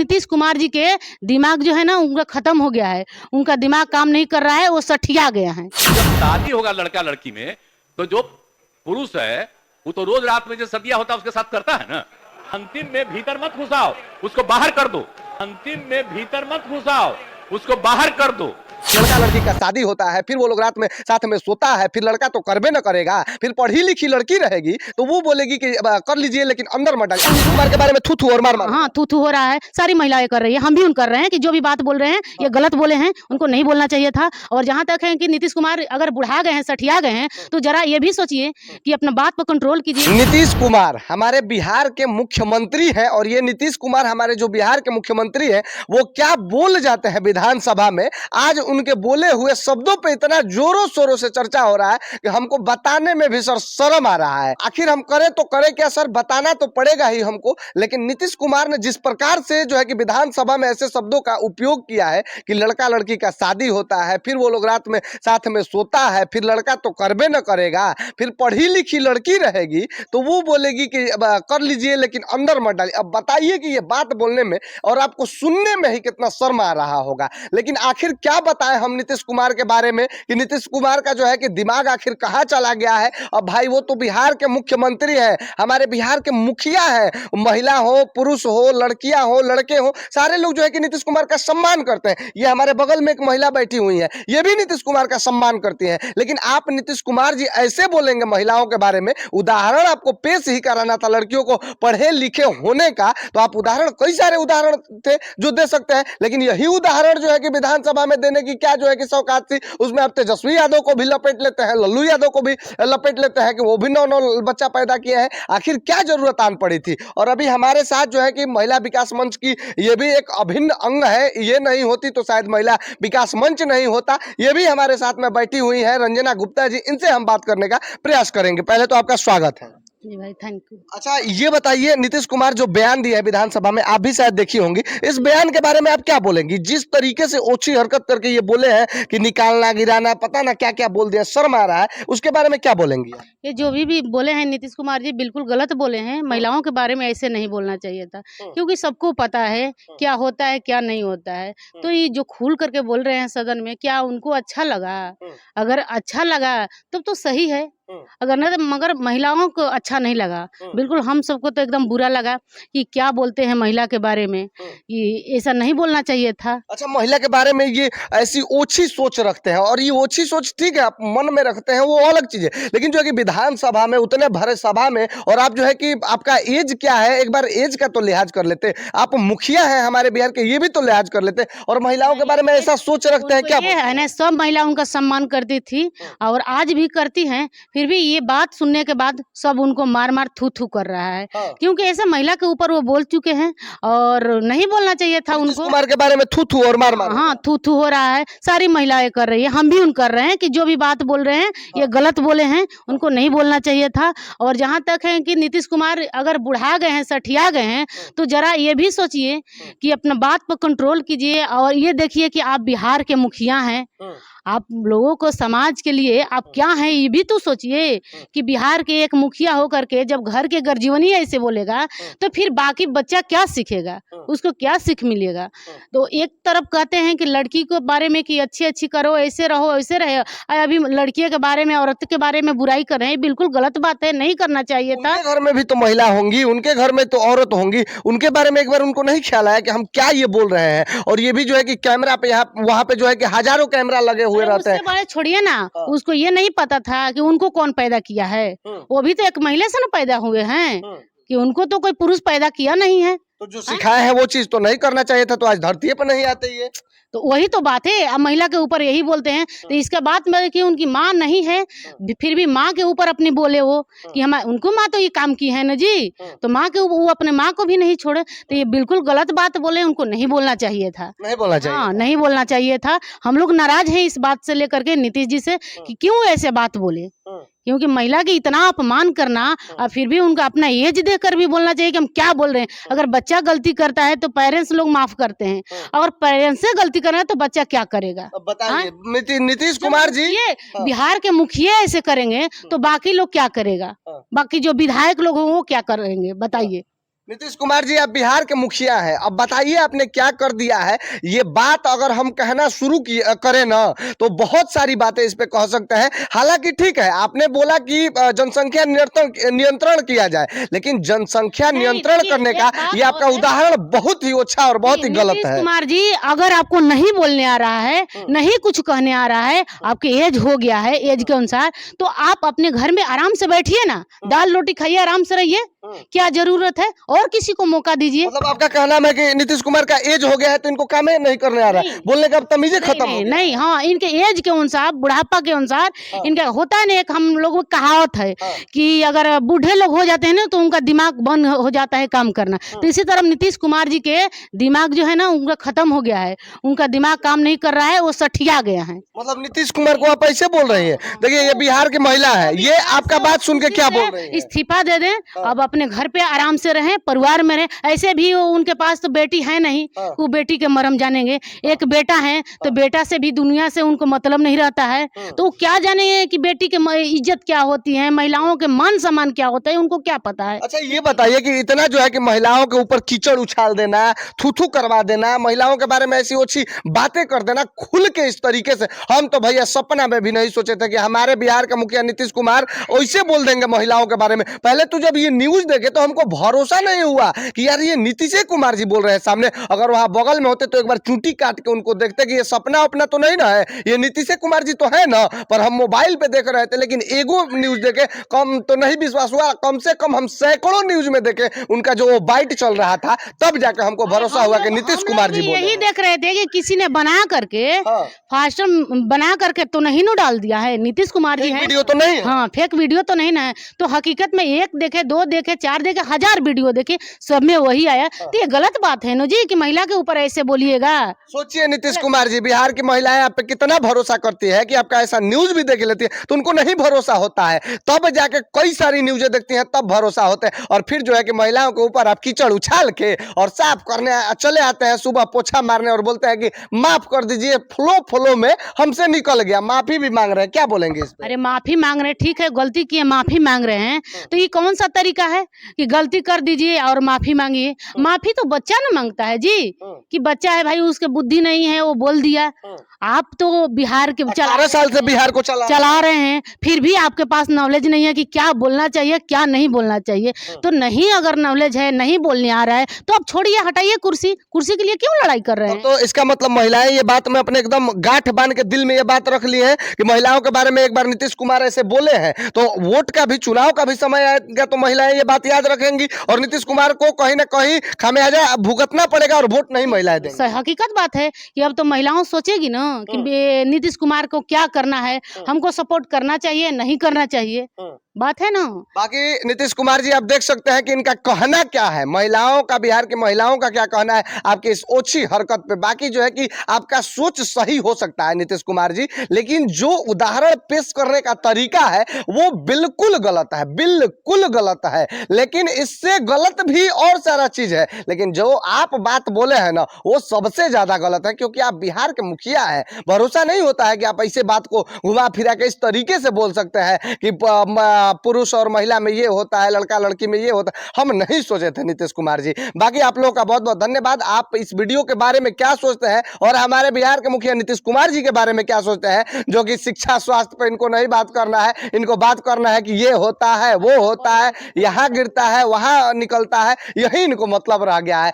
नीतीश कुमार जी के दिमाग जो है ना उनका खत्म हो गया है, उनका दिमाग काम नहीं कर रहा है, वो सठिया गया है। जब शादी होगा लड़का लड़की में तो जो पुरुष है वो तो रोज रात में जो सदिया होता है उसके साथ करता है ना। अंतिम में भीतर मत घुसाओ, उसको बाहर कर दो। अंतिम में भीतर मत घुसाओ, उसको बाहर कर दो। लड़का लड़की का शादी होता है, फिर वो लोग रात में साथ में सोता है, फिर लड़का तो करबे न करेगा, फिर पढ़ी लिखी लड़की रहेगी तो वो बोलेगी कि कर लीजिए लेकिन अंदर मत डालिए। नीतीश कुमार के बारे में थू थू और मार मार। हाँ, थू थू हो रहा है, सारी महिलाएं कर रही है, हम भी उन कर रहे हैं कि जो भी बात बोल रहे हैं ये गलत बोले हैं, उनको नहीं बोलना चाहिए था। और जहाँ तक है कि नीतीश कुमार अगर बुढ़ा गए हैं, सठिया गए हैं, तो जरा ये भी सोचिए कि अपना बात पर कंट्रोल कीजिए। नीतीश कुमार हमारे बिहार के मुख्यमंत्री हैं और ये नीतीश कुमार हमारे जो बिहार के मुख्यमंत्री हैं वो क्या बोल जाते हैं विधानसभा में, आज उनके बोले हुए शब्दों पे इतना जोरों शोरों से चर्चा हो रहा है कि हमको बताने में भी सर शर्म आ रहा है। आखिर हम करें तो करें क्या सर, बताना तो पड़ेगा ही हमको। लेकिन नीतीश कुमार ने जिस प्रकार से जो है कि विधानसभा में ऐसे शब्दों का उपयोग किया है कि लड़का लड़की का शादी होता है, फिर वो लोग रात में साथ में सोता है, फिर लड़का तो करबे न करेगा, फिर पढ़ी लिखी लड़की रहेगी तो वो बोलेगी कि कर लीजिए लेकिन अंदर मत डालिए। अब बताइए कि ये बात बोलने में और आपको सुनने में ही कितना शर्म आ रहा होगा। लेकिन आखिर क्या बताएं हम नीतीश कुमार के बारे में कि नीतीश कुमार का जो है कि दिमाग आखिर कहां चला गया है। अब भाई वो तो बिहार के मुख्यमंत्री हैं, हमारे बिहार के मुखिया हैं, महिला हो पुरुष हो लड़कियां हो लड़के हो सारे लोग जो है कि नीतीश कुमार का सम्मान करते हैं। ये हमारे बगल में एक महिला बैठी हुई है, ये भी नीतीश कुमार का सम्मान करती हैं। लेकिन आप नीतीश कुमार जी ऐसे बोलेंगे महिलाओं के बारे में, उदाहरण आपको पेश ही कराना था लड़कियों को पढ़े लिखे होने का, तो आप उदाहरण कई सारे उदाहरण थे जो दे सकते हैं, लेकिन यही उदाहरण जो है कि विधानसभा में देने की क्या जो है कि सौकात थी। उसमें आप तेजस्वी यादव को भी लपेट लेते हैं, लल्लू यादव को भी लपेट लेते हैं कि वो भी 9 बच्चा पैदा किए हैं। आखिर क्या जरूरत आन पड़ी थी। और अभी हमारे साथ जो है कि महिला विकास मंच की ये भी एक अभिन्न अंग है, ये नहीं होती तो शायद महिला विकास मंच नहीं होता। ये भी हमारे साथ में बैठी हुई है रंजना गुप्ता जी, इनसे हम बात करने का प्रयास करेंगे। पहले तो आपका स्वागत है जी भाई, थैंक यू। अच्छा ये बताइए, नीतीश कुमार जो बयान दिया है विधानसभा में, आप भी शायद देखी होंगी, इस बयान के बारे में आप क्या बोलेंगी? जिस तरीके से ओछी हरकत करके ये बोले हैं कि निकालना गिराना पता ना क्या क्या बोल दिया, शर्म आ रहा है, उसके बारे में क्या बोलेंगी? ये जो भी बोले हैं नीतीश कुमार जी बिल्कुल गलत बोले हैं। महिलाओं के बारे में ऐसे नहीं बोलना चाहिए था, क्योंकि सबको पता है क्या होता है क्या नहीं होता है। तो ये जो खुल करके बोल रहे हैं सदन में, क्या उनको अच्छा लगा? अगर अच्छा लगा तब तो सही है, अगर नहीं तो मगर महिलाओं को अच्छा नहीं लगा। बिल्कुल हम सबको तो एकदम बुरा लगा कि क्या बोलते हैं महिला के बारे में, कि ऐसा नहीं बोलना चाहिए था। अच्छा महिला के बारे में ये ऐसी ओछी सोच रखते हैं, और ये ओछी सोच ठीक है आप मन में रखते हैं वो अलग चीज है, लेकिन जो है कि विधानसभा में उतने भरे सभा में, और आप जो है कि आपका एज क्या है, एक बार एज का तो लिहाज कर लेते, आप मुखिया हैं हमारे बिहार के, ये भी तो लिहाज कर लेते, और महिलाओं के बारे में ऐसा सोच रखते हैं। क्या ये है ना, सब महिला उनका सम्मान करती थी और आज भी करती हैं, फिर भी ये बात सुनने के बाद सब उनको मार मार थू थू कर रहा है। क्योंकि ऐसे महिला के ऊपर वो बोल चुके हैं और नहीं बोलना चाहिए था उनको। कुमार के बारे में थू थू और मार मार। हाँ, थू थू हो रहा है, सारी महिलाएं कर रही है, हम भी उन कर रहे हैं कि जो भी बात बोल रहे हैं ये गलत बोले हैं, उनको नहीं बोलना चाहिए था। और जहाँ तक है कि नीतीश कुमार अगर बुढ़ा गए हैं, सठिया गए हैं, तो जरा ये भी सोचिए कि अपना बात पर कंट्रोल कीजिए। और ये देखिए कि आप बिहार के मुखिया हैं, आप लोगों को समाज के लिए आप क्या हैं ये भी तो सोचिए कि बिहार के एक मुखिया होकर के जब घर के गर्जीवनी ऐसे बोलेगा तो फिर बाकी बच्चा क्या सीखेगा, उसको क्या सीख मिलेगा। तो एक तरफ कहते हैं कि लड़की के बारे में कि अच्छी अच्छी करो, ऐसे रहो ऐसे रहे, अभी लड़कियों के बारे में औरत के बारे में बुराई कर रहे हैं, बिल्कुल गलत बात है, नहीं करना चाहिए था। घर में भी तो महिला होंगी, उनके घर में तो औरत होंगी, उनके बारे में एक बार उनको नहीं ख्याल आया कि हम क्या ये बोल रहे हैं। और ये भी जो है कि कैमरा पे यहाँ वहाँ पे जो है कि हजारों कैमरा लगे हुए रहते हैं। बारे छोड़िए ना, उसको ये नहीं पता था कि उनको कौन पैदा किया है, वो भी तो एक महिला से ना पैदा हुए हैं, कि उनको तो कोई पुरुष पैदा किया नहीं है। तो जो सिखाए हैं वो चीज तो नहीं करना चाहिए था, तो आज धरती पर नहीं आते ये। तो वही तो बात है, अब महिला के ऊपर यही बोलते हैं। तो इसका बात में कि उनकी माँ नहीं है, फिर भी माँ के ऊपर अपनी बोले वो कि हम उनको माँ तो ये काम की है ना जी, तो माँ के वो अपने माँ को भी नहीं छोड़े, तो ये बिल्कुल गलत बात बोले, उनको नहीं बोलना चाहिए था। नहीं बोलना चाहिए। हाँ, नहीं बोलना चाहिए था। हम लोग नाराज हैं इस बात से लेकर के नीतीश जी से कि क्यों ऐसे बात बोले, क्योंकि महिला की इतना अपमान करना और फिर भी उनका अपना एज देकर भी बोलना चाहिए कि हम क्या बोल रहे हैं। अगर बच्चा गलती करता है तो पेरेंट्स लोग माफ करते हैं, अगर पेरेंट्स से गलती करना है तो बच्चा क्या करेगा। बताइए नीतीश कुमार जी, ये बिहार के मुखिया ऐसे करेंगे तो बाकी लोग क्या करेगा, बाकी जो विधायक लोग हों वो क्या करेंगे बताइए। नीतीश कुमार जी, आप बिहार के मुखिया हैं, अब बताइए आपने क्या कर दिया है। ये बात अगर हम कहना शुरू करें ना तो बहुत सारी बातें इस पे कह सकते हैं। हालांकि ठीक है, आपने बोला कि जनसंख्या नियंत्रण किया जाए, लेकिन जनसंख्या नहीं, नियंत्रण देखिए, करने एक का बात ये आपका और है। उदाहरण बहुत ही अच्छा और बहुत ही गलत नीतीश है। कुमार जी, अगर आपको नहीं बोलने आ रहा है, नहीं कुछ कहने आ रहा है, आपके एज हो गया है, एज के अनुसार, तो आप अपने घर में आराम से बैठिए ना, दाल रोटी खाइए, आराम से रहिए। क्या जरूरत है? और किसी को मौका दीजिए। मतलब आपका कहना है कि नीतीश कुमार का एज हो गया है तो इनको काम ही नहीं करने आ रहा है, नहीं। बोलने का अब तमीजे नहीं खत्म हो नहीं गया। नहीं, हाँ, इनके एज के अनुसार, बुढ़ापा के अनुसार, हाँ। इनका होता है ना, एक हम लोगों की कहावत है हाँ। कि अगर बूढ़े लोग हो जाते हैं ना तो उनका दिमाग बंद हो जाता है काम करना। तो इसी तरह नीतीश कुमार जी के दिमाग जो है ना, उनका खत्म हो गया है, उनका दिमाग काम नहीं कर रहा है, वो सठिया गया है। मतलब नीतीश कुमार को आप ऐसे बोल रही हैं? देखिए, ये बिहार की महिला है, ये आपका बात सुन के क्या बोल रही है? इस्तीफा दे दें, अब अपने घर पे आराम से रहें, परिवार में रहें। ऐसे भी उनके पास तो बेटी है नहीं, हाँ। वो बेटी के मर्म जानेंगे। एक बेटा है तो बेटा से भी दुनिया से उनको मतलब नहीं रहता है, तो वो क्या जानेंगे कि बेटी के इज्जत क्या होती है, महिलाओं के मान सम्मान क्या होता है, उनको क्या पता है। अच्छा, ये बताइए कि इतना जो है कि महिलाओं के ऊपर कीचड़ उछाल देना, थू करवा देना, महिलाओं के बारे में ऐसी ओछी बातें कर देना खुल के इस तरीके से, हम तो भैया सपना में भी नहीं सोचे थे कि हमारे बिहार का मुखिया नीतीश कुमार ऐसे बोल देंगे महिलाओं के बारे में। पहले तो जब ये न्यूज देखे तो हमको भरोसा नहीं हुआ कि यार ये नीतीश कुमार जी बोल रहे हैं सामने। अगर वहां बगल में होते तो एक बार चूंटी काट के उनको देखते कि ये सपना अपना तो नहीं ना है, ये नीतीश कुमार जी तो है ना, पर हम मोबाइल पे देख रहे थे। लेकिन एगो न्यूज देखे कम तो नहीं विश्वास हुआ, कम से कम हम सैकड़ों न्यूज में देखे उनका जो बाइट चल रहा था, तब जाकर हमको भरोसा हुआ कि नीतीश कुमार जी बोल रहे यही हैं। देख रहे थे कि किसी ने बना करके, हाँ। फास्टर बना करके तो नहीं नो डाल दिया है, नीतीश कुमार जी फेक है। वीडियो तो नहीं है? हाँ, फेक वीडियो तो नहीं ना है। तो हकीकत में एक देखे, दो देखे, चार देखे, 1000 वीडियो देखे, सब में वही आया। तो ये गलत बात है ना जी कि महिला के ऊपर ऐसे बोलिएगा। सोचिए नीतीश कुमार जी, बिहार की महिलाएं आप पे कितना भरोसा करती है कि आपका ऐसा न्यूज भी देख लेती है, तो उनको नहीं भरोसा होता है, तब जाके कई सारी न्यूज़ें देखती हैं तब भरोसा होता है। और फिर जो है कि महिलाओं के ऊपर आप कीचड़ उछाल के और साफ करने चले आते हैं, सुबह पोछा मारने, और बोलते हैं कि माफ कर दीजिए, फ्लो में हमसे निकल गया, माफी भी मांग रहे हैं। क्या बोलेंगे इस पे? अरे माफी मांग रहे हैं, ठीक है, गलती किए माफी मांग रहे हैं, तो ये कौन सा तरीका है कि गलती कर दीजिए और माफी मांगिए? माफी तो बच्चा ना मांगता है जी, कि बच्चा है भाई, उसके बुद्धि नहीं है, वो बोल दिया। आप तो बिहार के 18 साल से बिहार को चला रहे हैं, फिर भी आपके पास नॉलेज नहीं है कि क्या बोलना चाहिए, क्या नहीं बोलना चाहिए। तो नहीं, अगर नॉलेज है, नहीं बोलने आ रहा है, तो अब छोड़िए, हटाइए कुर्सी के लिए क्यों लड़ाई कर रहे हैं? तो इसका मतलब महिलाएं ये बात में अपने एकदम गांठ बांध के दिल में ये बात रख ली है कि महिलाओं के बारे में एक बार नीतीश कुमार ऐसे बोले हैं तो वोट का भी, चुनाव का भी समय आएगा तो महिलाएं ये बात याद रखेंगी और नीतीश कुमार को कहीं ना कहीं खामियाजा भुगतना पड़ेगा और वोट नहीं महिलाएं देंगी। हकीकत बात है कि अब तो महिलाओं सोचेगी ना कि नीतीश कुमार को क्या करना है, हमको सपोर्ट करना चाहिए, नहीं करना चाहिए, बात है ना। बाकी नीतीश कुमार जी, आप देख सकते हैं कि इनका कहना क्या है, महिलाओं का, बिहार की महिलाओं का क्या कहना है आपकी इस ओछी हरकत पे। बाकी जो है कि आपका सोच सही हो सकता है नीतीश कुमार जी, लेकिन जो उदाहरण पेश करने का तरीका है वो बिल्कुल गलत है, बिल्कुल गलत है। लेकिन इससे गलत भी और सारा चीज है, लेकिन जो आप बात बोले हैं ना वो सबसे ज्यादा गलत है, क्योंकि आप बिहार के मुखिया हैं। भरोसा नहीं होता है कि आप ऐसे बात को घुमा फिरा के इस तरीके से बोल सकते हैं कि पुरुष और महिला में ये होता है, लड़का लड़की में ये होता है। हम नहीं सोचे थे नीतीश कुमार जी। बाकी आप लोगों का बहुत बहुत धन्यवाद। आप इस वीडियो के बारे में क्या सोचते हैं और हमारे बिहार के मुखिया नीतीश कुमार जी के बारे में क्या सोचते हैं, जो कि शिक्षा स्वास्थ्य पर इनको नहीं बात करना है, इनको बात करना है कि ये होता है, वो होता है, यहाँ गिरता है, वहां निकलता है, यही इनको मतलब रह गया है।